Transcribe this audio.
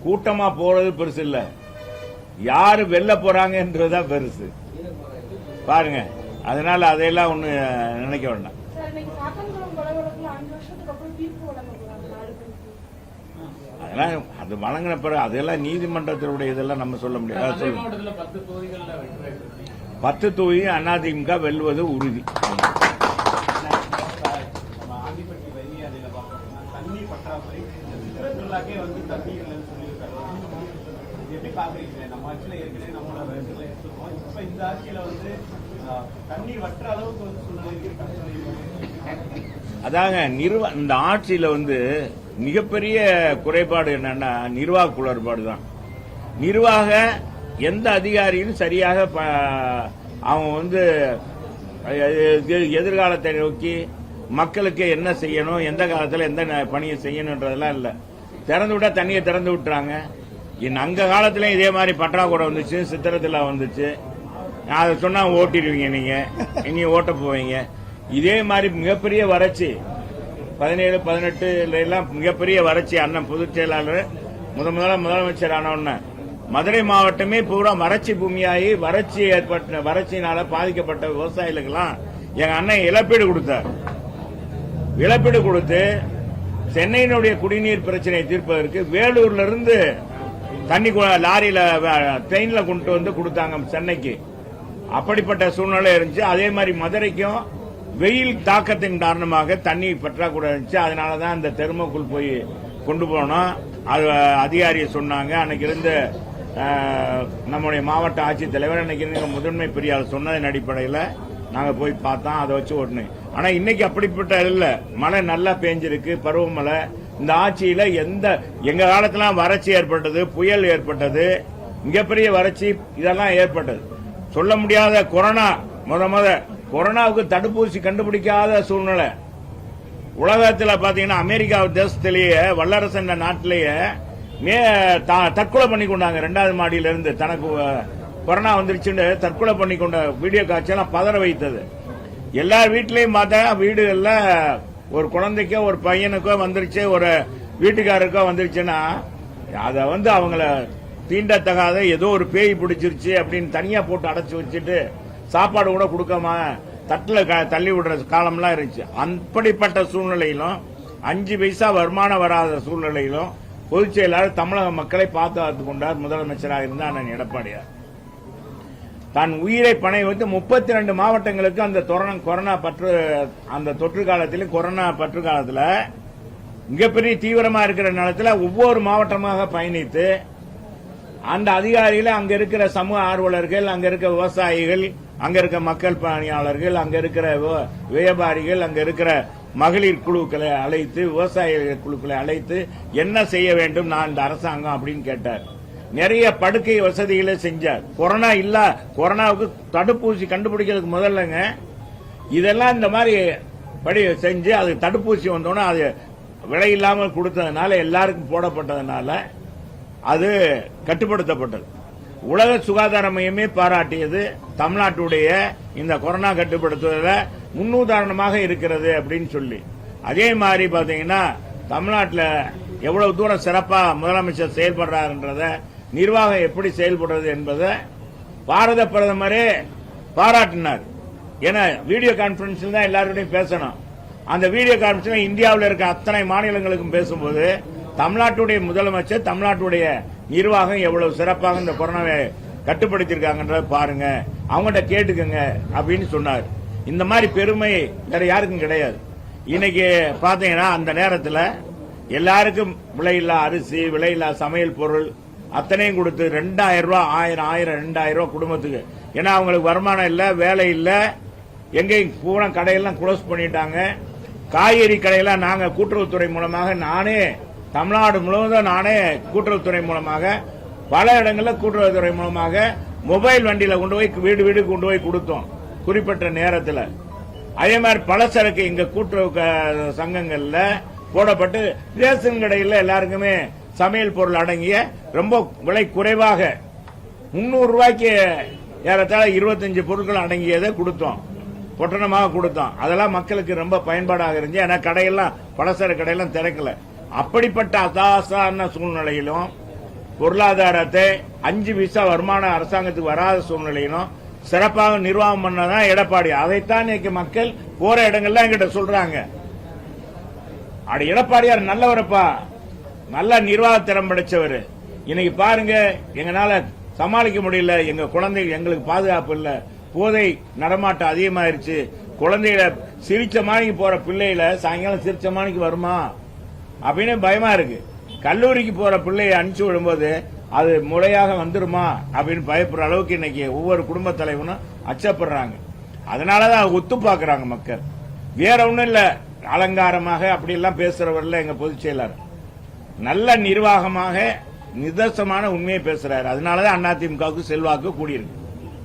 கூட்டமா போறது பெருசு இல்ல, யாரு வெல்ல போறாங்கன்றதுதான் பெருசு பாருங்க. அதனால அதையெல்லாம் ஒண்ணு நினைக்க வேண்டாம். அதெல்லாம் அது வழங்கின பிறகு அதெல்லாம் நீதிமன்றத்தினுடைய இதெல்லாம் நம்ம சொல்ல முடியாது. 10 தொகுதி அதிமுக வெல்வது உறுதி. அதாங்க இந்த ஆட்சியில மிகப்பெரிய குறைபாடு என்னன்னா நிர்வாக குளறுபாடு தான். நிர்வாக எந்த அதிகாரியும் சரியாக அவங்க எதிர்காலத்தை நோக்கி மக்களுக்கு என்ன செய்யணும், எந்த காலத்தில் எந்த பணியை செய்யணும்ன்றதெல்லாம் இல்ல. திறந்து விட்டா தண்ணியை திறந்து விட்டுறாங்க. அங்க காலத்திலயும் இதே மாதிரி பற்றாக்குறை வந்துச்சு, சித்திரத்தில் வந்துச்சு. அதை சொன்னா ஓட்டிடுவீங்க, நீங்க இனி ஓட்ட போவீங்க. இதே மாதிரி மிகப்பெரிய வறட்சி 17, 18 எல்லாம் மிகப்பெரிய வறட்சி. அண்ணன் பொதுச் செயலாளர் முதலமைச்சர் ஆனவுடனே மதுரை மாவட்டமே பூரா வறட்சி பூமியாகி வறட்சியினால பாதிக்கப்பட்ட விவசாயிகளுக்கெல்லாம் எங்க அண்ணன் இழப்பீடு கொடுத்தார். இழப்பீடு கொடுத்து சென்னையினுடைய குடிநீர் பிரச்சனையை தீர்ப்பதற்கு வேலூர்ல இருந்து தண்ணி லாரியில ட்ரெயின்ல கொண்டு கொடுத்தாங்க சென்னைக்கு. அப்படிப்பட்ட சூழ்நிலை இருந்துச்சு. அதே மாதிரி மதுரைக்கும் வெயில் தாக்கத்தின் காரணமாக தண்ணி பற்றாக்குறை இருந்துச்சு. அதனாலதான் அந்த தெருமுக்குள் போய் கொண்டு போனோம். அது அதிகாரியை சொன்னாங்க. அன்னைக்கு இருந்த நம்முடைய மாவட்ட ஆட்சித்தலைவர் அன்னைக்கு இருந்த முதன்மை பெரியார் சொன்னதன் அடிப்படையில் நாங்க போய் பார்த்தோம். அதை வச்சு ஓட்டணும். ஆனா இன்னைக்கு அப்படிப்பட்ட இல்ல. மழை நல்லா பெஞ்சிருக்கு, பருவமழை. இந்த ஆட்சியில எங்க காலத்துல வறட்சி ஏற்பட்டது, புயல் ஏற்பட்டது, மிகப்பெரிய வறட்சி இதெல்லாம் ஏற்பட்டது. சொல்ல முடியாத கொரோனா கொரோனாவுக்கு தடுப்பூசி கண்டுபிடிக்காத சூழ்நிலை. உலகத்தில் பாத்தீங்கன்னா அமெரிக்கா தேசத்திலேயே வல்லரசு என்ற நாட்டிலேயே தற்கொலை பண்ணி கொண்டாங்க. 2வது மாடியில இருந்து தனக்கு கொரோனா வந்துருச்சுன்னு தற்கொலை பண்ணி கொண்ட வீடியோ காட்சியெல்லாம் பதற வைத்தது. எல்லார் வீட்லயும் பார்த்தா வீடுகள்ல ஒரு குழந்தைக்கோ ஒரு பையனுக்கோ வந்துருச்சு, ஒரு வீட்டுக்காரருக்கோ வந்துருச்சுன்னா அதை அவங்கள தீண்டத்தகாத ஏதோ ஒரு பேய் பிடிச்சிருச்சு அப்படின்னு தனியா போட்டு அடைச்சு வச்சுட்டு சாப்பாடு கூட கொடுக்காம தட்டுல தள்ளி விடுற காலம்லாம் இருந்துச்சு. அப்படிப்பட்ட சூழ்நிலையிலும் 5 பைசா வருமானம் வராத சூழ்நிலையிலும் பொதுச் செயலாளர் தமிழக மக்களை பாதுகாத்துக் கொண்டார். முதலமைச்சராக இருந்த அண்ணன் எடப்பாடியார் தான் உயிரை பணை வைத்து 32 மாவட்டங்களுக்கு அந்த கொரோனா அந்த தொற்று காலத்திலும் கொரோனா பற்று காலத்தில் மிகப்பெரிய தீவிரமா இருக்கிற நேரத்தில் ஒவ்வொரு மாவட்டமாக பயணித்து அந்த அதிகாரிகள், அங்க இருக்கிற சமூக ஆர்வலர்கள், அங்க இருக்க விவசாயிகள், அங்க இருக்க மக்கள் பணியாளர்கள், அங்க இருக்கிற வியாபாரிகள், அங்க இருக்கிற மகளிர் குழுக்களை அழைத்து, விவசாயிகள் குழுக்களை அழைத்து என்ன செய்ய வேண்டும் நான் இந்த அரசாங்கம் அப்படின்னு கேட்டார். நிறைய படுக்கை வசதிகளை செஞ்சார். கொரோனாவுக்கு தடுப்பூசி கண்டுபிடிக்கிறதுக்கு முதல்லங்க இதெல்லாம் இந்த மாதிரி படி செஞ்சு அது தடுப்பூசி வந்தோன்னா அது விலை இல்லாமல் கொடுத்ததுனால எல்லாருக்கும் போடப்பட்டதுனால அது கட்டுப்படுத்தப்பட்டது. உலக சுகாதார மையமே பாராட்டியது தமிழ்நாட்டுடைய இந்த கொரோனா கட்டுப்படுத்துவதில் முன்னுதாரணமாக இருக்கிறது அப்படின்னு சொல்லி. அதே மாதிரி பாத்தீங்கன்னா தமிழ்நாட்டில் எவ்வளவு தூரம் சிறப்பா முதலமைச்சர் செயல்படுறாருன்றத, நிர்வாகம் எப்படி செயல்படுறது என்பதை பாரத பிரதமரே பாராட்டினார். ஏன்னா வீடியோ கான்பரன்ஸில் தான் எல்லாருடையும் பேசணும். அந்த வீடியோ கான்பரன்ஸில் இந்தியாவில் இருக்க அத்தனை மாநிலங்களுக்கும் பேசும்போது தமிழ்நாட்டுடைய முதலமைச்சர், தமிழ்நாட்டுடைய நிர்வாகம் எவ்வளவு சிறப்பாக இந்த கொரோனாவை கட்டுப்படுத்திருக்காங்கன்றத பாருங்க, அவங்ககிட்ட கேட்டுக்கங்க அப்படின்னு சொன்னார். இந்த மாதிரி பெருமை வேற யாருக்கும் கிடையாது. இன்னைக்கு பாத்தீங்கன்னா அந்த நேரத்தில் எல்லாருக்கும் விலையில்லா அரிசி, விலையில்லா சமையல் பொருள் அத்தனையும் கொடுத்து 2000 ரூபாய், 1000, 2000 ரூபாய் குடும்பத்துக்கு. ஏன்னா அவங்களுக்கு வருமானம் இல்ல, வேலை இல்ல, எங்கேயும் பூரா கடையெல்லாம் க்ளோஸ் பண்ணிட்டாங்க. காய்கறி கடையெல்லாம் நாங்க கூட்டுறவுத்துறை மூலமாக, நானே தமிழ்நாடு முழுவதும் நானே கூட்டுறவுத்துறை மூலமாக பல இடங்களில் கூட்டுறவுத்துறை மூலமாக மொபைல் வண்டியில கொண்டு போய் வீடு வீடு கொண்டு போய் கொடுத்தோம் குறிப்பிட்ட நேரத்தில். அதே மாதிரி பலசரக்கு எங்க கூட்டுறவு சங்கங்கள்ல போடப்பட்டு ரேஷன் கடையில் எல்லாருக்குமே சமையல் பொருள் அடங்கிய ரொம்ப விலை குறைவாக 300 ரூபாய்க்கு ஏறத்தாழ 25 பொருட்கள் அடங்கியதை கொடுத்தோம், பொட்டணமாக கொடுத்தோம். அதெல்லாம் மக்களுக்கு ரொம்ப பயன்பாடாக இருந்துச்சு. ஏன்னா கடையெல்லாம் பலசர கடையெல்லாம் திறக்கல. அப்படிப்பட்ட அசாதாரண சூழ்நிலையிலும் பொருளாதாரத்தை 5 பைசா வருமானம் அரசாங்கத்துக்கு வராத சூழ்நிலையிலும் சிறப்பாக நிர்வாகம் பண்ணதான் எடப்பாடி. அதைத்தான் இன்னைக்கு மக்கள் போற இடங்கள்ல என்கிட்ட சொல்றாங்க. அட எடப்பாடியார் நல்லவரப்பா, நல்ல நிர்வாக திறம் படைச்சவர். இன்னைக்கு பாருங்க, எங்களால சமாளிக்க முடியல, எங்க குழந்தைகள் எங்களுக்கு பாதுகாப்பு இல்ல, போதை நடமாட்டம் அதிகமாயிருச்சு, குழந்தைகளை சிரிச்ச மாணிக்கு போற பிள்ளைகளை சாயங்காலம் சிரிச்ச மாணிக்கு வருமா அப்படின்னு பயமா இருக்கு. கல்லூரிக்கு போற பிள்ளையை அனுப்பிச்சு விடும்போது அது முறையாக வந்துருமா அப்படின்னு பயப்படுற அளவுக்கு இன்னைக்கு ஒவ்வொரு குடும்ப தலைவனும் அச்சப்படுறாங்க. அதனாலதான் ஒத்து பாக்குறாங்க மக்கள். வேற ஒண்ணும் இல்ல, அலங்காரமாக அப்படி எல்லாம் பேசுறவர்ல எங்க பொதுச் செயலாளர் நல்ல நிர்வாகமாக நிதர்சனமான உண்மையை பேசுறாரு. அதனாலதான் அதிமுகவுக்கு செல்வாக்கு கூடியிருக்கு.